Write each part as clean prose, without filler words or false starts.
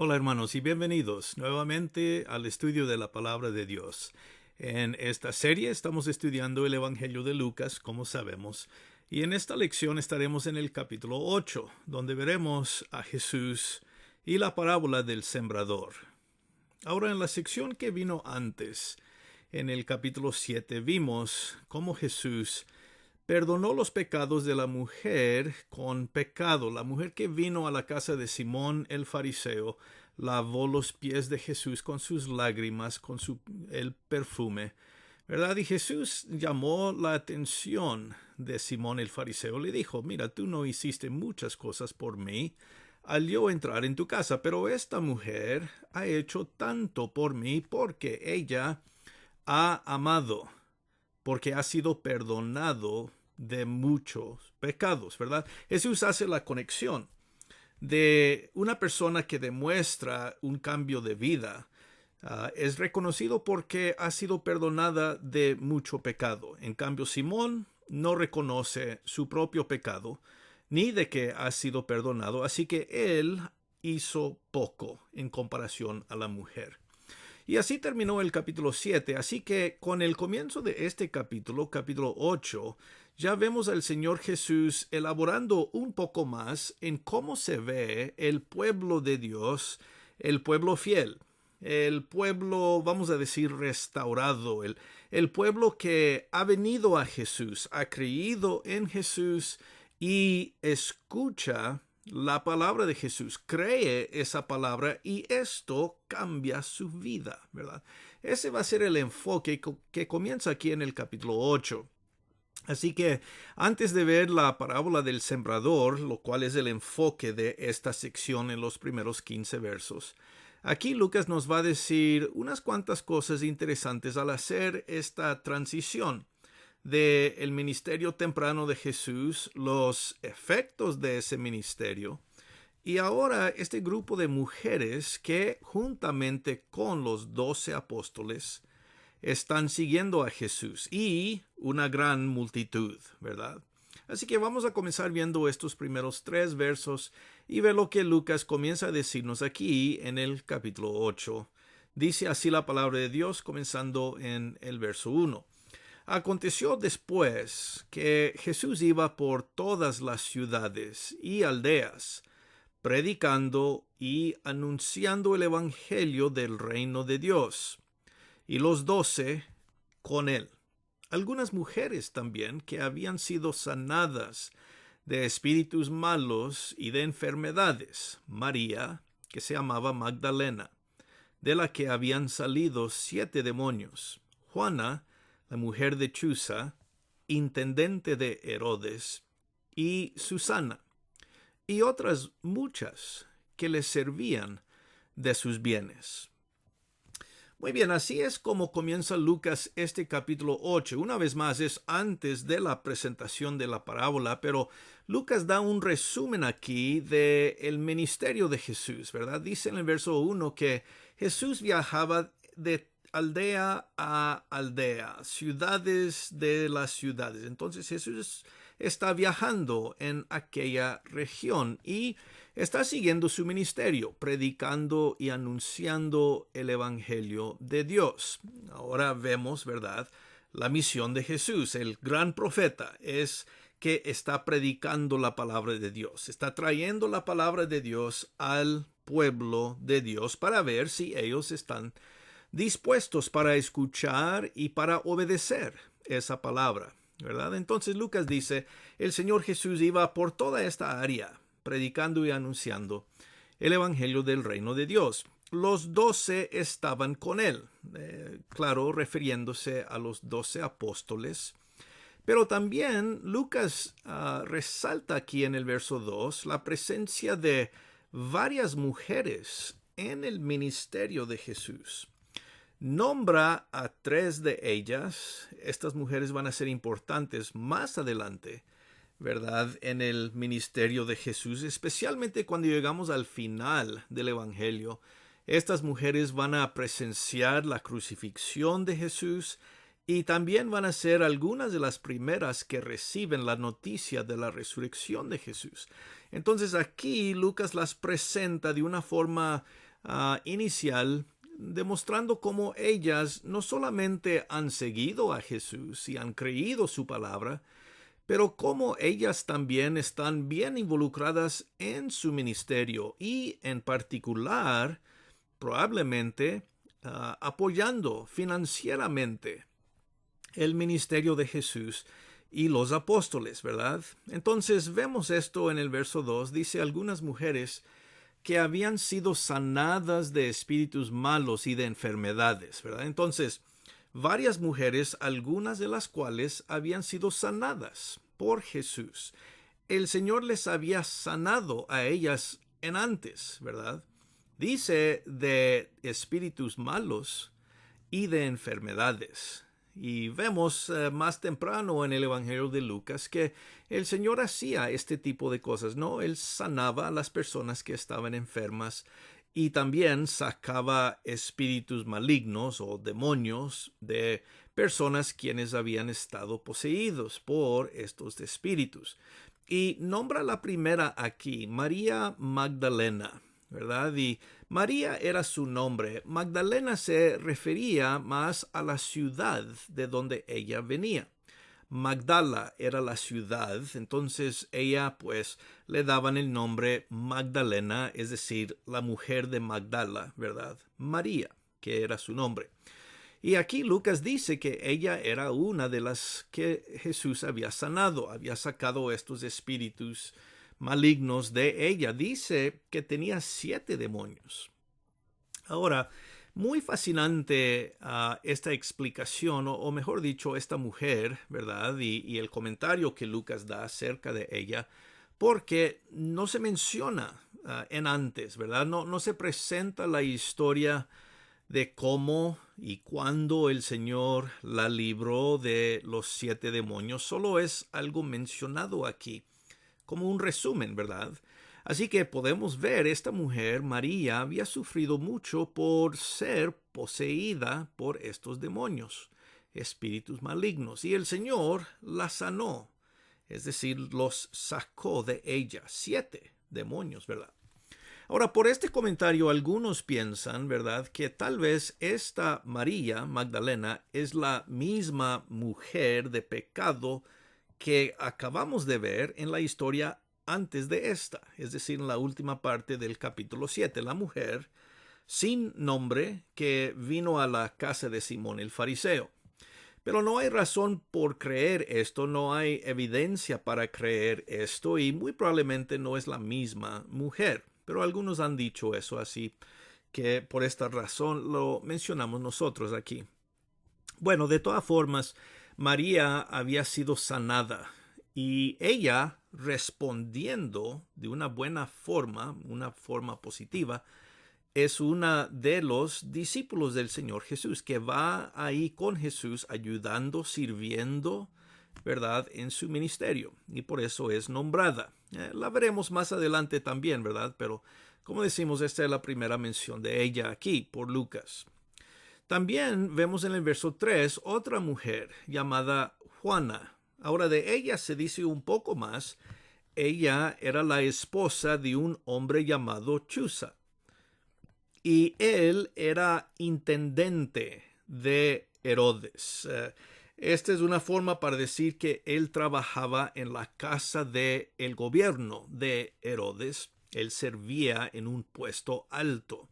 Hola hermanos y bienvenidos nuevamente al estudio de la palabra de Dios. En esta serie estamos estudiando el Evangelio de Lucas, como sabemos, y en esta lección estaremos en el capítulo 8, donde veremos a Jesús y la parábola del sembrador. Ahora, en la sección que vino antes, en el capítulo 7, vimos cómo Jesús perdonó los pecados de la mujer con pecado. La mujer que vino a la casa de Simón el fariseo lavó los pies de Jesús con sus lágrimas, con el perfume, ¿verdad? Y Jesús llamó la atención de Simón el fariseo. Le dijo, mira, tú no hiciste muchas cosas por mí al yo entrar en tu casa, pero esta mujer ha hecho tanto por mí porque ella ha amado, porque ha sido perdonado de muchos pecados, ¿verdad? Jesús hace la conexión de una persona que demuestra un cambio de vida. Es reconocido porque ha sido perdonada de mucho pecado. En cambio, Simón no reconoce su propio pecado, ni de que ha sido perdonado, así que él hizo poco en comparación a la mujer. Y así terminó el capítulo 7, así que con el comienzo de este capítulo, capítulo 8, ya vemos al Señor Jesús elaborando un poco más en cómo se ve el pueblo de Dios, el pueblo fiel, el pueblo, vamos a decir, restaurado, el pueblo que ha venido a Jesús, ha creído en Jesús y escucha la palabra de Jesús, cree esa palabra y esto cambia su vida, ¿verdad? Ese va a ser el enfoque que comienza aquí en el capítulo 8. Así que antes de ver la parábola del sembrador, lo cual es el enfoque de esta sección en los primeros 15 versos, aquí Lucas nos va a decir unas cuantas cosas interesantes al hacer esta transición del ministerio temprano de Jesús, los efectos de ese ministerio, y ahora este grupo de mujeres que juntamente con los 12 apóstoles están siguiendo a Jesús y una gran multitud, ¿verdad? Así que vamos a comenzar viendo estos primeros 3 versos y ver lo que Lucas comienza a decirnos aquí en el capítulo 8. Dice así la palabra de Dios comenzando en el verso 1. Aconteció después que Jesús iba por todas las ciudades y aldeas, predicando y anunciando el Evangelio del reino de Dios, y los 12 con él. Algunas mujeres también que habían sido sanadas de espíritus malos y de enfermedades, María, que se llamaba Magdalena, de la que habían salido 7 demonios, Juana, la mujer de Chuza, intendente de Herodes, y Susana, y otras muchas que les servían de sus bienes. Muy bien, así es como comienza Lucas este capítulo 8. Una vez más es antes de la presentación de la parábola, pero Lucas da un resumen aquí del ministerio de Jesús, ¿verdad? Dice en el verso 1 que Jesús viajaba de aldea a aldea, ciudades de las ciudades. Entonces Jesús está viajando en aquella región y está siguiendo su ministerio, predicando y anunciando el Evangelio de Dios. Ahora vemos, ¿verdad?, la misión de Jesús, el gran profeta, es que está predicando la palabra de Dios, está trayendo la palabra de Dios al pueblo de Dios para ver si ellos están dispuestos para escuchar y para obedecer esa palabra, ¿verdad? Entonces Lucas dice, el Señor Jesús iba por toda esta área, predicando y anunciando el Evangelio del reino de Dios. Los 12 estaban con él, claro, refiriéndose a los 12 apóstoles. Pero también Lucas resalta aquí en el verso 2 la presencia de varias mujeres en el ministerio de Jesús. Nombra a 3 de ellas. Estas mujeres van a ser importantes más adelante, ¿verdad?, en el ministerio de Jesús, especialmente cuando llegamos al final del Evangelio. Estas mujeres van a presenciar la crucifixión de Jesús y también van a ser algunas de las primeras que reciben la noticia de la resurrección de Jesús. Entonces aquí Lucas las presenta de una forma inicial, demostrando cómo ellas no solamente han seguido a Jesús y han creído su palabra, pero cómo ellas también están bien involucradas en su ministerio y en particular probablemente apoyando financieramente el ministerio de Jesús y los apóstoles, ¿verdad? Entonces vemos esto en el verso 2, dice algunas mujeres que habían sido sanadas de espíritus malos y de enfermedades, ¿verdad? Entonces, varias mujeres, algunas de las cuales habían sido sanadas por Jesús. El Señor les había sanado a ellas en antes, ¿verdad? Dice de espíritus malos y de enfermedades. Y vemos más temprano en el Evangelio de Lucas que el Señor hacía este tipo de cosas, ¿no? Él sanaba a las personas que estaban enfermas y también sacaba espíritus malignos o demonios de personas quienes habían estado poseídos por estos espíritus. Y nombra la primera aquí, María Magdalena, ¿verdad? Y María era su nombre. Magdalena se refería más a la ciudad de donde ella venía. Magdala era la ciudad, entonces ella pues le daban el nombre Magdalena, es decir, la mujer de Magdala, ¿verdad? María, que era su nombre. Y aquí Lucas dice que ella era una de las que Jesús había sanado, había sacado estos espíritus malignos de ella. Dice que tenía 7 demonios. Ahora, muy fascinante esta explicación, o mejor dicho, esta mujer, ¿verdad? Y el comentario que Lucas da acerca de ella, porque no se menciona en antes, ¿verdad? No se presenta la historia de cómo y cuándo el Señor la libró de los 7 demonios. Solo es algo mencionado aquí, como un resumen, ¿verdad? Así que podemos ver, esta mujer, María, había sufrido mucho por ser poseída por estos demonios, espíritus malignos, y el Señor la sanó, es decir, los sacó de ella, 7 demonios, ¿verdad? Ahora, por este comentario, algunos piensan, ¿verdad?, que tal vez esta María Magdalena es la misma mujer de pecado que acabamos de ver en la historia antes de esta, es decir, en la última parte del capítulo 7, la mujer sin nombre que vino a la casa de Simón el fariseo. Pero no hay razón por creer esto, no hay evidencia para creer esto y muy probablemente no es la misma mujer. Pero algunos han dicho eso, así que por esta razón lo mencionamos nosotros aquí. Bueno, de todas formas, María había sido sanada y ella, respondiendo de una buena forma, una forma positiva, es una de los discípulos del Señor Jesús, que va ahí con Jesús ayudando, sirviendo, ¿verdad?, en su ministerio, y por eso es nombrada. La veremos más adelante también, ¿verdad? Pero, como decimos, esta es la primera mención de ella aquí por Lucas. También vemos en el verso 3 otra mujer llamada Juana. Ahora de ella se dice un poco más. Ella era la esposa de un hombre llamado Chuza. Y él era intendente de Herodes. Esta es una forma para decir que él trabajaba en la casa del gobierno de Herodes. Él servía en un puesto alto.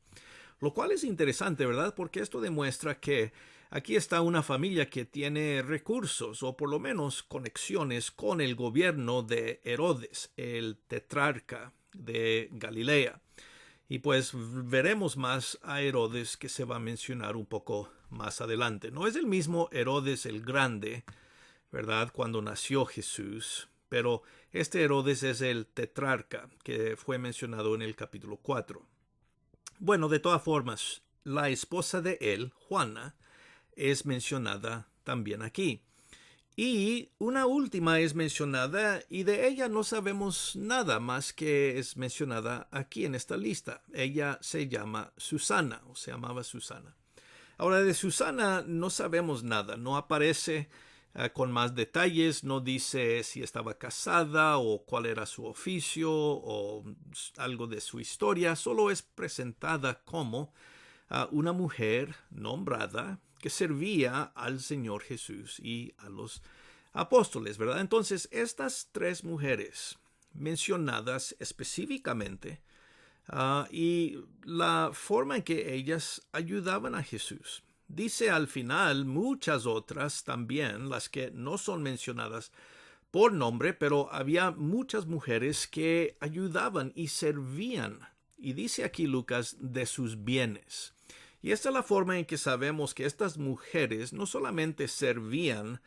Lo cual es interesante, ¿verdad? Porque esto demuestra que aquí está una familia que tiene recursos o por lo menos conexiones con el gobierno de Herodes, el tetrarca de Galilea. Y pues veremos más a Herodes, que se va a mencionar un poco más adelante. No es el mismo Herodes el Grande, ¿verdad?, cuando nació Jesús, pero este Herodes es el tetrarca que fue mencionado en el capítulo 4. Bueno, de todas formas, la esposa de él, Juana, es mencionada también aquí. Y una última es mencionada y de ella no sabemos nada más que es mencionada aquí en esta lista. Ella se llama Susana, o se llamaba Susana. Ahora de Susana no sabemos nada, no aparece con más detalles. No dice si estaba casada o cuál era su oficio o algo de su historia. Solo es presentada como una mujer nombrada que servía al Señor Jesús y a los apóstoles, ¿verdad? Entonces, estas tres mujeres mencionadas específicamente y la forma en que ellas ayudaban a Jesús. Dice al final muchas otras también, las que no son mencionadas por nombre, pero había muchas mujeres que ayudaban y servían. Y dice aquí Lucas de sus bienes. Y esta es la forma en que sabemos que estas mujeres no solamente servían,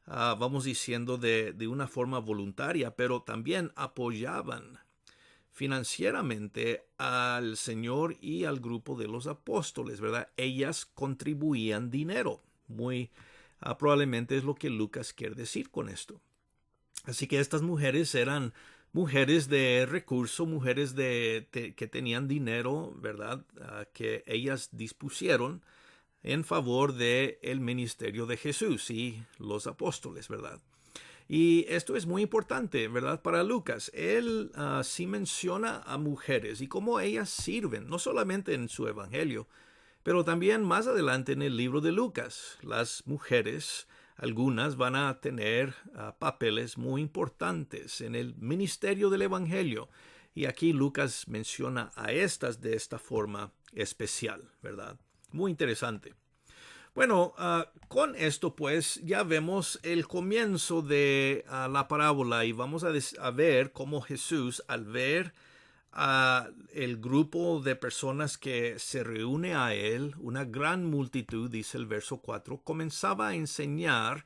vamos diciendo, de una forma voluntaria, pero también apoyaban financieramente al Señor y al grupo de los apóstoles, ¿verdad? Ellas contribuían dinero. Muy probablemente es lo que Lucas quiere decir con esto. Así que estas mujeres eran mujeres de recurso, mujeres que tenían dinero, ¿verdad? Que ellas dispusieron en favor del ministerio de Jesús y los apóstoles, ¿verdad? Y esto es muy importante, ¿verdad? Para Lucas. Él sí menciona a mujeres y cómo ellas sirven, no solamente en su evangelio, pero también más adelante en el libro de Lucas. Las mujeres, algunas van a tener papeles muy importantes en el ministerio del evangelio. Y aquí Lucas menciona a estas de esta forma especial, ¿verdad? Muy interesante. Bueno, con esto pues ya vemos el comienzo de la parábola y vamos a ver cómo Jesús, al ver el grupo de personas que se reúne a él, una gran multitud, dice el verso 4, comenzaba a enseñar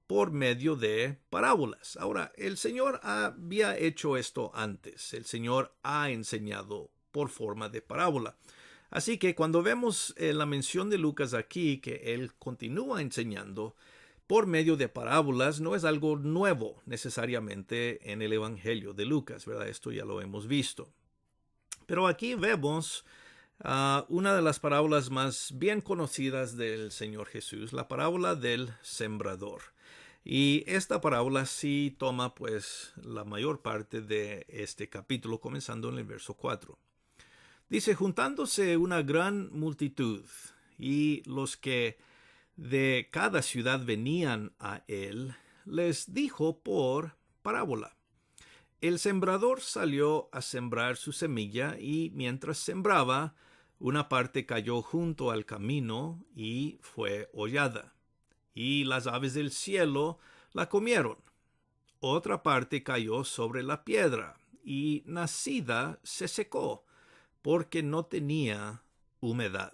por medio de parábolas. Ahora, el Señor había hecho esto antes. El Señor ha enseñado por forma de parábola. Así que cuando vemos la mención de Lucas aquí, que él continúa enseñando por medio de parábolas, no es algo nuevo necesariamente en el Evangelio de Lucas, ¿verdad? Esto ya lo hemos visto. Pero aquí vemos una de las parábolas más bien conocidas del Señor Jesús, la parábola del sembrador. Y esta parábola sí toma pues la mayor parte de este capítulo, comenzando en el verso 4. Dice, juntándose una gran multitud y los que de cada ciudad venían a él, les dijo por parábola. El sembrador salió a sembrar su semilla y mientras sembraba, una parte cayó junto al camino y fue hollada, y las aves del cielo la comieron. Otra parte cayó sobre la piedra y nacida se secó, porque no tenía humedad.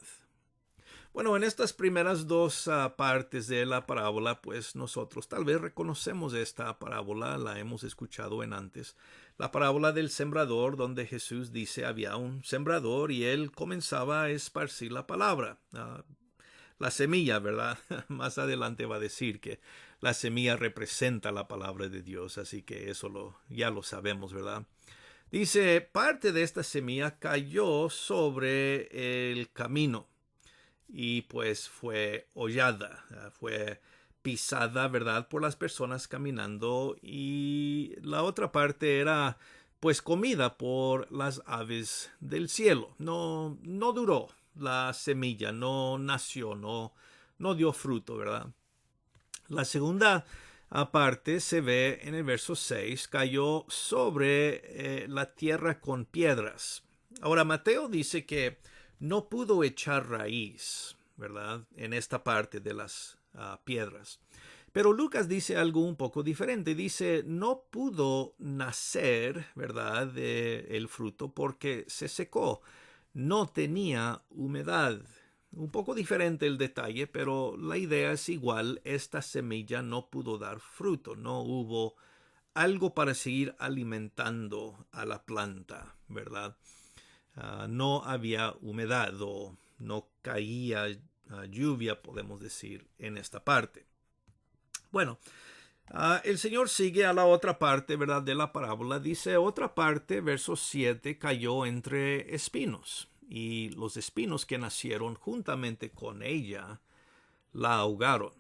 Bueno, en estas primeras dos partes de la parábola, pues nosotros tal vez reconocemos esta parábola, la hemos escuchado en antes. La parábola del sembrador, donde Jesús dice había un sembrador y él comenzaba a esparcir la palabra. La semilla, ¿verdad? Más adelante va a decir que la semilla representa la palabra de Dios, así que eso ya lo sabemos, ¿verdad? Dice, parte de esta semilla cayó sobre el camino y pues fue hollada, fue pisada, ¿verdad?, por las personas caminando, y la otra parte era pues comida por las aves del cielo. No duró la semilla, no nació, no dio fruto, ¿verdad? La segunda aparte se ve en el verso 6, cayó sobre la tierra con piedras. Ahora Mateo dice que no pudo echar raíz, ¿verdad? En esta parte de las piedras. Pero Lucas dice algo un poco diferente. Dice, no pudo nacer, ¿verdad?, el fruto porque se secó. No tenía humedad. Un poco diferente el detalle, pero la idea es igual. Esta semilla no pudo dar fruto, no hubo algo para seguir alimentando a la planta, ¿verdad? No había humedad o no caía lluvia, podemos decir, en esta parte. Bueno, el Señor sigue a la otra parte, ¿verdad?, de la parábola. Dice, otra parte, verso 7, cayó entre espinos, y los espinos que nacieron juntamente con ella la ahogaron.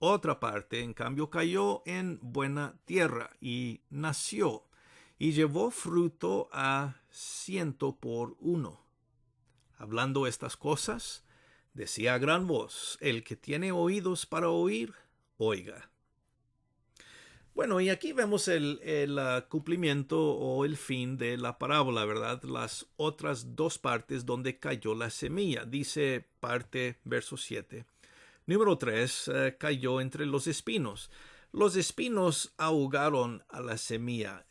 Otra parte, en cambio, cayó en buena tierra y nació, y llevó fruto a 100 por 1. Hablando estas cosas, decía a gran voz: el que tiene oídos para oír, oiga. Bueno, y aquí vemos el cumplimiento o el fin de la parábola, ¿verdad? Las otras dos partes donde cayó la semilla. Dice parte, verso 7. Número 3, cayó entre los espinos. Los espinos ahogaron a la semilla.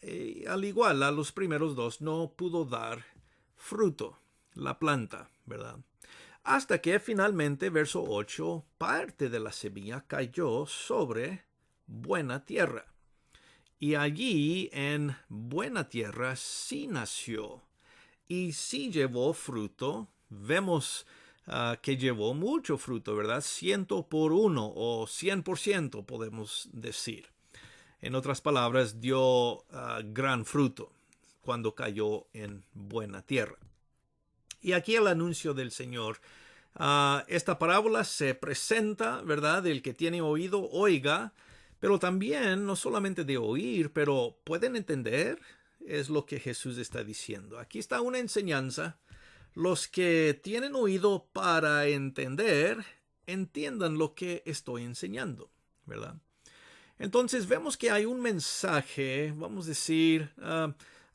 Al igual, a los primeros dos no pudo dar fruto, la planta, ¿verdad? Hasta que finalmente, verso 8, parte de la semilla cayó sobre buena tierra. Y allí en buena tierra sí nació y sí llevó fruto. Vemos que llevó mucho fruto, ¿verdad? 100 por 1 o 100% podemos decir. En otras palabras, dio gran fruto cuando cayó en buena tierra. Y aquí el anuncio del Señor. Esta parábola se presenta, ¿verdad? El que tiene oído, oiga. Pero también, no solamente de oír, pero pueden entender, es lo que Jesús está diciendo. Aquí está una enseñanza. Los que tienen oído para entender, entiendan lo que estoy enseñando, ¿verdad? Entonces vemos que hay un mensaje, vamos a decir,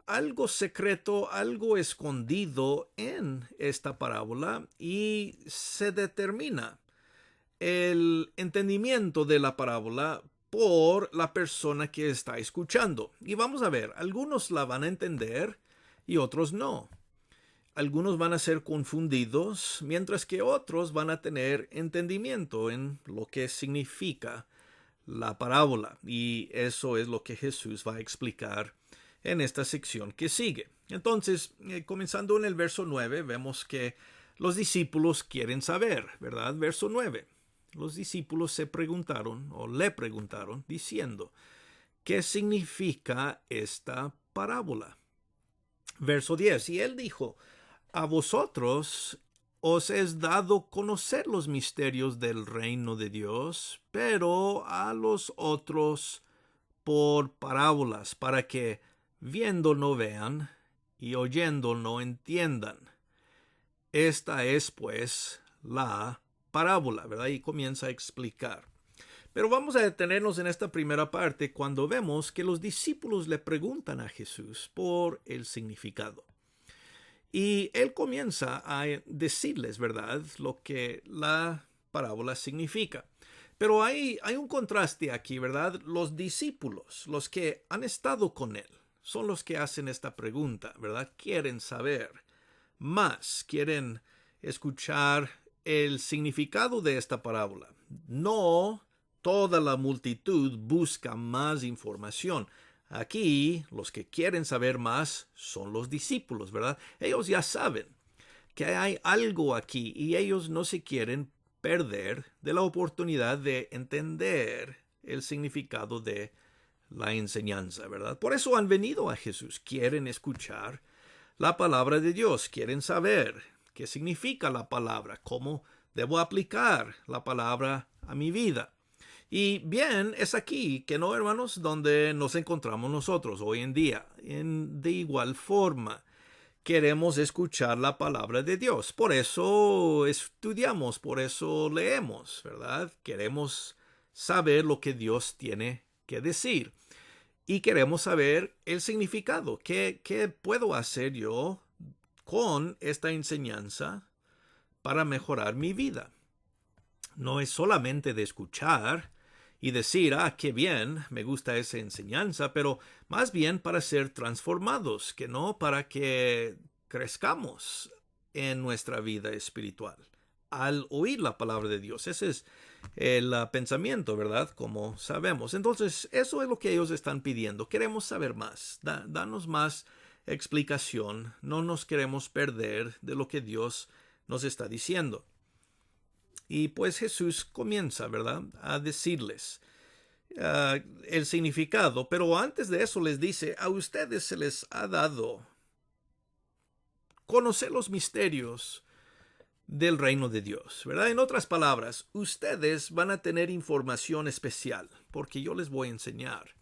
algo secreto, algo escondido en esta parábola, y se determina el entendimiento de la parábola por la persona que está escuchando. Y vamos a ver, algunos la van a entender y otros no. Algunos van a ser confundidos, mientras que otros van a tener entendimiento en lo que significa la parábola. Y eso es lo que Jesús va a explicar en esta sección que sigue. Entonces, comenzando en el verso 9, vemos que los discípulos quieren saber, ¿verdad? Verso 9. Los discípulos se preguntaron o le preguntaron diciendo: ¿qué significa esta parábola? Verso 10. Y él dijo: a vosotros os es dado conocer los misterios del reino de Dios, pero a los otros por parábolas, para que viendo no vean y oyendo no entiendan. Esta es pues la parábola, ¿verdad? Y comienza a explicar. Pero vamos a detenernos en esta primera parte cuando vemos que los discípulos le preguntan a Jesús por el significado. Y él comienza a decirles, ¿verdad?, lo que la parábola significa. Pero hay un contraste aquí, ¿verdad? Los discípulos, los que han estado con él, son los que hacen esta pregunta, ¿verdad? Quieren saber más, quieren escuchar el significado de esta parábola. No toda la multitud busca más información. Aquí, los que quieren saber más son los discípulos, ¿verdad? Ellos ya saben que hay algo aquí y ellos no se quieren perder de la oportunidad de entender el significado de la enseñanza, ¿verdad? Por eso han venido a Jesús. Quieren escuchar la palabra de Dios, quieren saber qué significa la palabra, cómo debo aplicar la palabra a mi vida. Y bien, es aquí que no, hermanos, donde nos encontramos nosotros hoy en día. De igual forma, queremos escuchar la palabra de Dios. Por eso estudiamos, por eso leemos, ¿verdad? Queremos saber lo que Dios tiene que decir. Y queremos saber el significado. ¿Qué puedo hacer yo con esta enseñanza para mejorar mi vida? No es solamente de escuchar y decir: qué bien, me gusta esa enseñanza, pero más bien para ser transformados, que no para que crezcamos en nuestra vida espiritual al oír la palabra de Dios. Ese es el pensamiento, ¿verdad? Como sabemos. Entonces, eso es lo que ellos están pidiendo. Queremos saber más. Danos más explicación. No nos queremos perder de lo que Dios nos está diciendo. Y pues Jesús comienza, ¿verdad?, a decirles el significado. Pero antes de eso les dice: a ustedes se les ha dado conocer los misterios del reino de Dios, ¿verdad? En otras palabras, ustedes van a tener información especial, porque yo les voy a enseñar.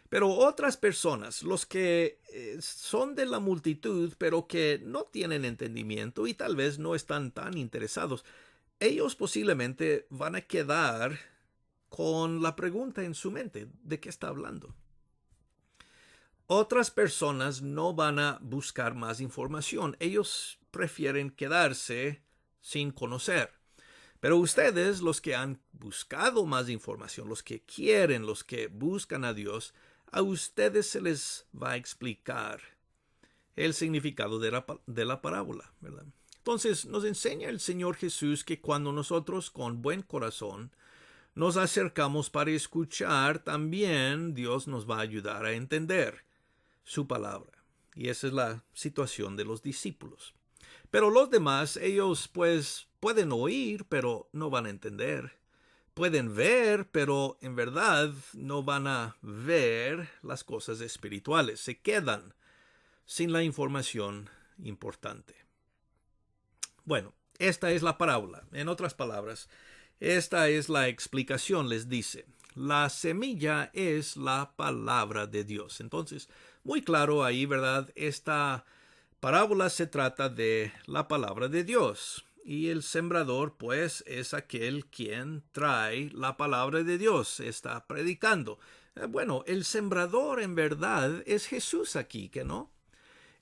Pero otras personas, los que son de la multitud, pero que no tienen entendimiento y tal vez no están tan interesados, ellos posiblemente van a quedar con la pregunta en su mente, ¿de qué está hablando? Otras personas no van a buscar más información, ellos prefieren quedarse sin conocer. Pero ustedes, los que han buscado más información, los que quieren, los que buscan a Dios, a ustedes se les va a explicar el significado de la parábola, ¿verdad? Entonces nos enseña el Señor Jesús que cuando nosotros con buen corazón nos acercamos para escuchar, también Dios nos va a ayudar a entender su palabra. Y esa es la situación de los discípulos. Pero los demás, ellos pues pueden oír, pero no van a entender. Pueden ver, pero en verdad no van a ver las cosas espirituales. Se quedan sin la información importante. Bueno, esta es la parábola. En otras palabras, esta es la explicación, les dice. La semilla es la palabra de Dios. Entonces, muy claro ahí, ¿verdad? Esta parábola se trata de la palabra de Dios. Y el sembrador, pues, es aquel quien trae la palabra de Dios, está predicando. Bueno, el sembrador en verdad es Jesús aquí, ¿que no?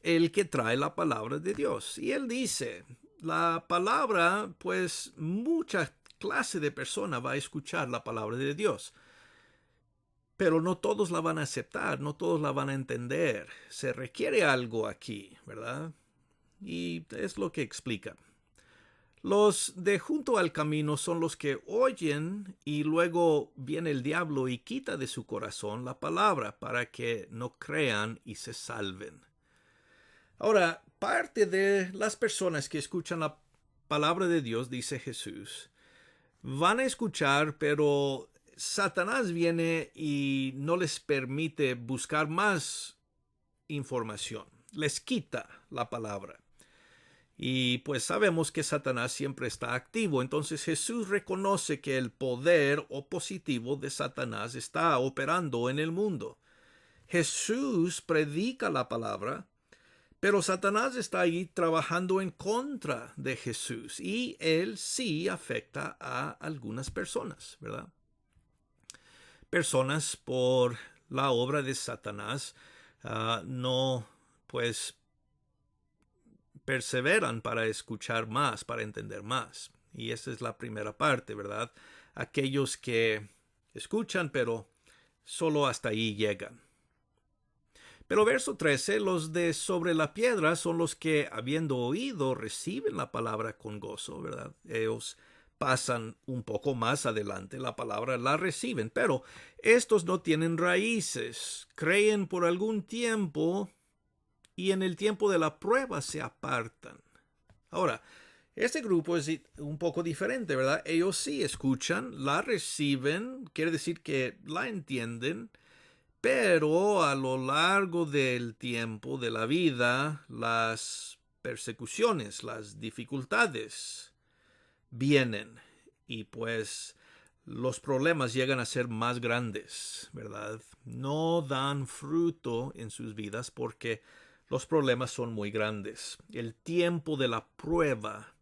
El que trae la palabra de Dios. Y él dice, la palabra, pues, mucha clase de persona va a escuchar la palabra de Dios. Pero no todos la van a aceptar, no todos la van a entender. Se requiere algo aquí, ¿verdad? Y es lo que explica. Los de junto al camino son los que oyen y luego viene el diablo y quita de su corazón la palabra para que no crean y se salven. Ahora, parte de las personas que escuchan la palabra de Dios, dice Jesús, van a escuchar, pero Satanás viene y no les permite buscar más información. Les quita la palabra. Y pues sabemos que Satanás siempre está activo. Entonces Jesús reconoce que el poder opositivo de Satanás está operando en el mundo. Jesús predica la palabra, pero Satanás está ahí trabajando en contra de Jesús. Y él sí afecta a algunas personas, ¿verdad? Personas por la obra de Satanás no, pues, perseveran para escuchar más, para entender más. Y esa es la primera parte, ¿verdad? Aquellos que escuchan, pero solo hasta ahí llegan. Pero verso 13, los de sobre la piedra son los que, habiendo oído, reciben la palabra con gozo, ¿verdad? Ellos pasan un poco más adelante, la palabra la reciben, pero estos no tienen raíces, creen por algún tiempo y en el tiempo de la prueba se apartan. Ahora, este grupo es un poco diferente, ¿verdad? Ellos sí escuchan, la reciben, quiere decir que la entienden, pero a lo largo del tiempo de la vida, las persecuciones, las dificultades vienen y pues los problemas llegan a ser más grandes, ¿verdad? No dan fruto en sus vidas porque los problemas son muy grandes. El tiempo de la prueba,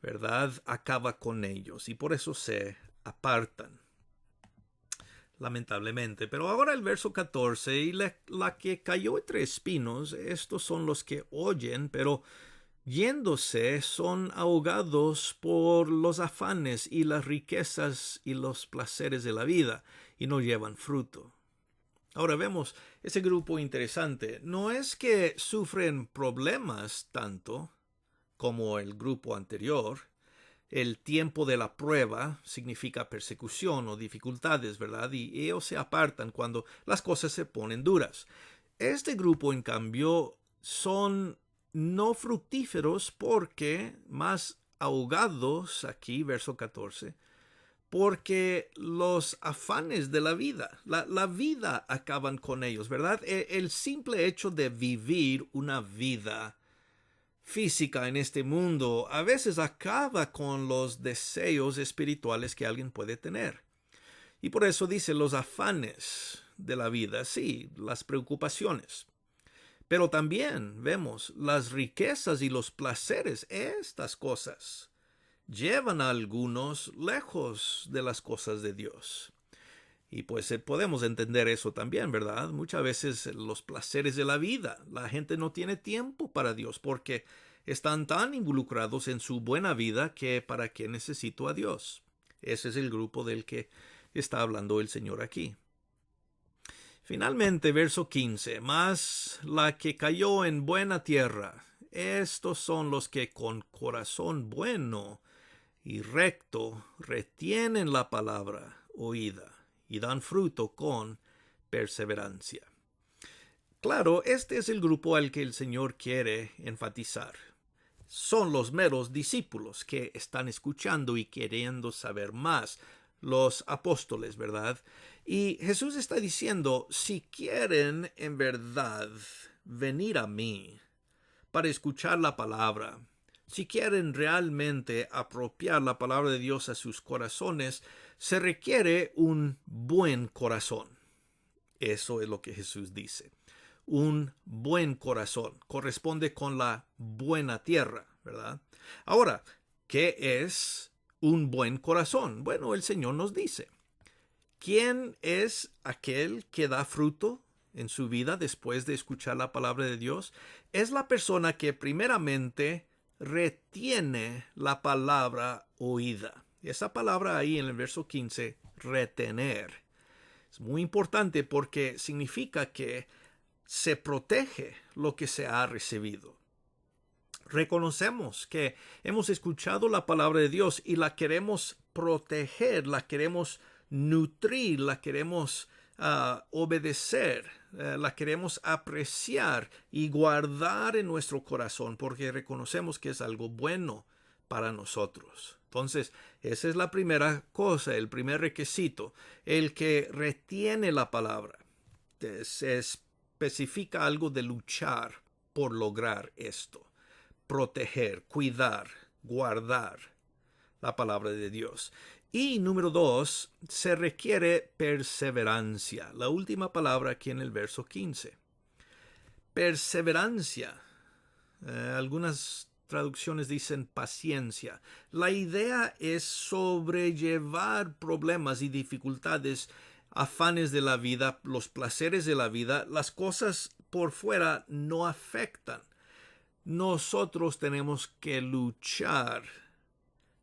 ¿verdad?, acaba con ellos y por eso se apartan, lamentablemente. Pero ahora el verso 14, y la que cayó entre espinos, estos son los que oyen, pero yéndose son ahogados por los afanes y las riquezas y los placeres de la vida y no llevan fruto. Ahora vemos ese grupo interesante. No es que sufren problemas tanto como el grupo anterior. El tiempo de la prueba significa persecución o dificultades, ¿verdad? Y ellos se apartan cuando las cosas se ponen duras. Este grupo, en cambio, son no fructíferos porque más ahogados, aquí, verso 14, porque los afanes de la vida, la vida acaban con ellos, ¿verdad? El simple hecho de vivir una vida física en este mundo a veces acaba con los deseos espirituales que alguien puede tener. Y por eso dice los afanes de la vida, sí, las preocupaciones. Pero también vemos las riquezas y los placeres, estas cosas llevan a algunos lejos de las cosas de Dios. Y pues podemos entender eso también, ¿verdad? Muchas veces los placeres de la vida, la gente no tiene tiempo para Dios porque están tan involucrados en su buena vida que ¿para qué necesito a Dios? Ese es el grupo del que está hablando el Señor aquí. Finalmente, verso 15, mas la que cayó en buena tierra, estos son los que con corazón bueno y recto retienen la palabra oída y dan fruto con perseverancia. Claro, este es el grupo al que el Señor quiere enfatizar. Son los meros discípulos que están escuchando y queriendo saber más, los apóstoles, ¿verdad? Y Jesús está diciendo, si quieren en verdad venir a mí para escuchar la palabra, si quieren realmente apropiar la palabra de Dios a sus corazones, se requiere un buen corazón. Eso es lo que Jesús dice. Un buen corazón corresponde con la buena tierra, ¿verdad? Ahora, ¿qué es un buen corazón? Bueno, el Señor nos dice. ¿Quién es aquel que da fruto en su vida después de escuchar la palabra de Dios? Es la persona que primeramente retiene la palabra oída. Y esa palabra ahí en el verso 15, retener, es muy importante porque significa que se protege lo que se ha recibido. Reconocemos que hemos escuchado la palabra de Dios y la queremos proteger, la queremos nutrir, la queremos obedecer, la queremos apreciar y guardar en nuestro corazón porque reconocemos que es algo bueno para nosotros. Entonces, esa es la primera cosa, el primer requisito, el que retiene la palabra. Se especifica algo de luchar por lograr esto. Proteger, cuidar, guardar la palabra de Dios. Y número 2, se requiere perseverancia. La última palabra aquí en el verso 15. Perseverancia. Algunas traducciones dicen paciencia. La idea es sobrellevar problemas y dificultades, afanes de la vida, los placeres de la vida. Las cosas por fuera no afectan. Nosotros tenemos que luchar,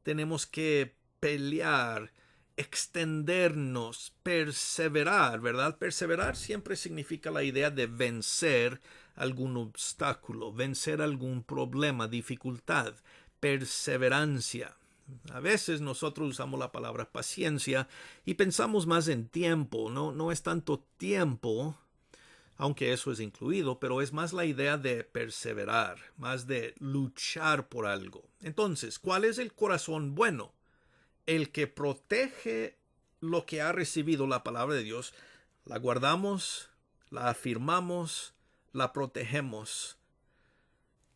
tenemos que pelear, extendernos, perseverar, ¿verdad? Perseverar siempre significa la idea de vencer algún obstáculo, vencer algún problema, dificultad, perseverancia. A veces nosotros usamos la palabra paciencia y pensamos más en tiempo, no es tanto tiempo, aunque eso es incluido, pero es más la idea de perseverar, más de luchar por algo. Entonces, ¿cuál es el corazón bueno? El que protege lo que ha recibido la palabra de Dios, la guardamos, la afirmamos, la protegemos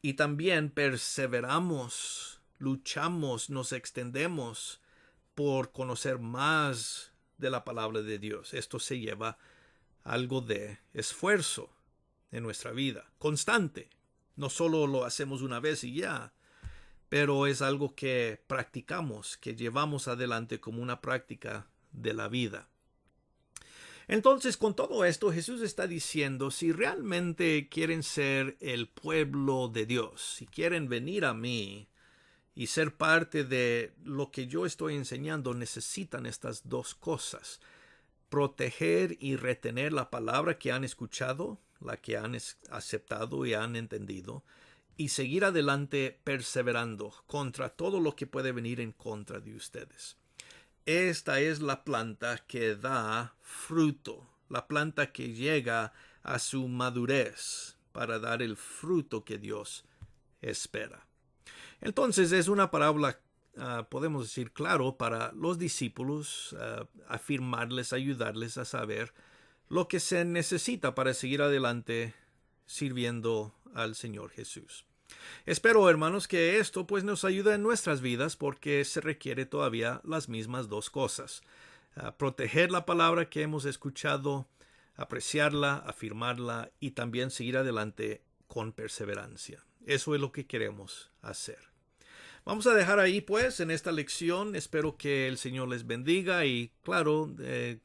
y también perseveramos, luchamos, nos extendemos por conocer más de la palabra de Dios. Esto se lleva algo de esfuerzo en nuestra vida, constante. No solo lo hacemos una vez y ya, pero es algo que practicamos, que llevamos adelante como una práctica de la vida. Entonces, con todo esto, Jesús está diciendo, si realmente quieren ser el pueblo de Dios, si quieren venir a mí y ser parte de lo que yo estoy enseñando, necesitan estas dos cosas. Proteger y retener la palabra que han escuchado, la que han aceptado y han entendido, y seguir adelante perseverando contra todo lo que puede venir en contra de ustedes. Esta es la planta que da fruto, la planta que llega a su madurez para dar el fruto que Dios espera. Entonces es una parábola, podemos decir, claro, para los discípulos, afirmarles, ayudarles a saber lo que se necesita para seguir adelante sirviendo al Señor Jesús. Espero, hermanos, que esto pues nos ayude en nuestras vidas porque se requiere todavía las mismas dos cosas. Proteger la palabra que hemos escuchado, apreciarla, afirmarla y también seguir adelante con perseverancia. Eso es lo que queremos hacer. Vamos a dejar ahí pues en esta lección. Espero que el Señor les bendiga y claro,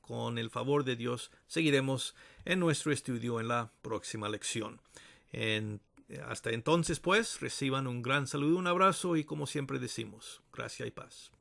con el favor de Dios seguiremos en nuestro estudio en la próxima lección. Hasta entonces pues reciban un gran saludo, un abrazo y como siempre decimos, gracia y paz.